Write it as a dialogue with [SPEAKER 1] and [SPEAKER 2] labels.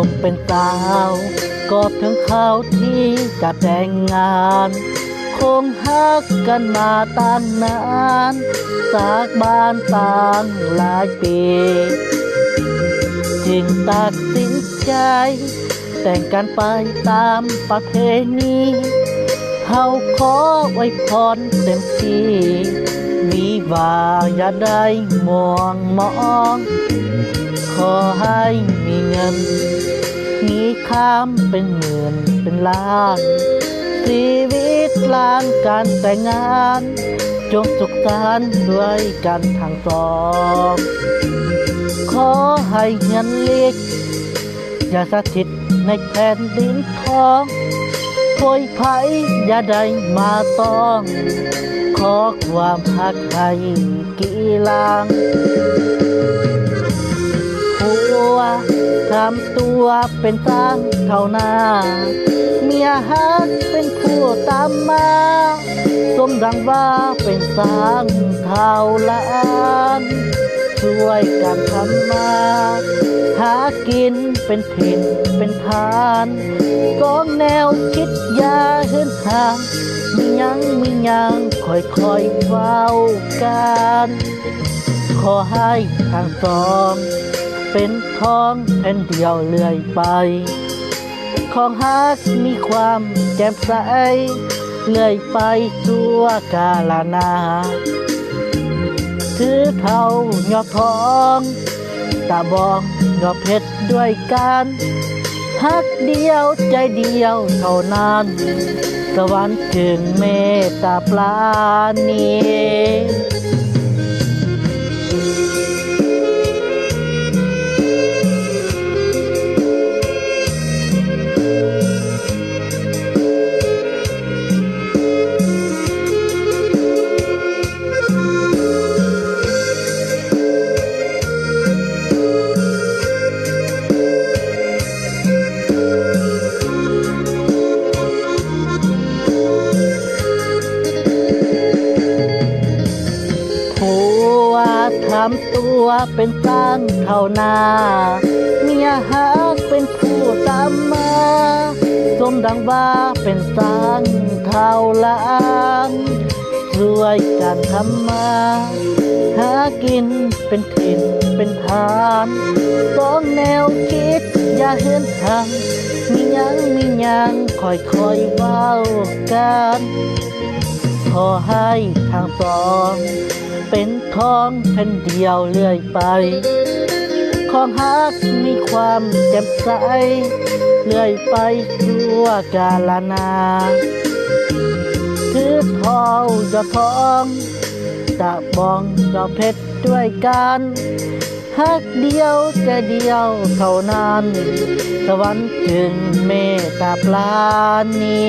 [SPEAKER 1] มเป็นสาวกอบถึงเขาที่จะแต่งงานคงฮักกันมาตั้งนานจากบ้านต่างหลายปีจึงตัดสินใจแต่งกันไปตามประเพณีเฮาขอไว้พรเต็มที่มีว่าอย่าได้มองขอให้มีเงินมีข้ามเป็นหมื่นเป็นล้านชีวิตหลังการแต่งงานจงสุขสันต์ด้วยกันทั้งสองขอให้เงินเล็กอย่าสถิตในแผ่นดินทองโวยไผ่อย่าได้มาต้องขอความหักให้กีฬางผัวทำตัวเป็นสร้างเท่าหน้าเมียฮักเป็นผู้ตามมาสมดังว่าเป็นสร้างเท่าล้านช่วยกันทำมาหากินเป็นถิ่นเป็นทานกองแนวคิดอย่าเหินห่างมียังค่อยเฝ้ากันขอให้ทางสองเป็นท้องแผ่นเดียวเลื่อยไปของฮักมีความแจ่มใสเลื่อยไปทั่วกาลนานถือเท่ายอดทองตาบองยอดเพชรด้วยกันฮักเดียวใจเดียวเท่านั้นสวรรค์จึงเมตตาปราณีทำตัวเป็นสร้างเท่าหน้าเมียฮักเป็นผู้ตามมาสมดังว่าเป็นสร้างเท่าล้านช่วยกันทำมาหากินเป็นถิ่นเป็นทานสองแนวคิดอย่าเหินห่างมียังค่อยเว้ากันขอให้ทางสองเป็นท้องแผ่นเดียวเลื่อยไปของฮักมีความแจ่มใสเลื่อยไปทั่วกาลนานถือทองยอดทองตะบองยอดเพชรด้วยกันฮักเดียวใจเดียวเท่านั้นสวรรค์จึงเมตตาปราณี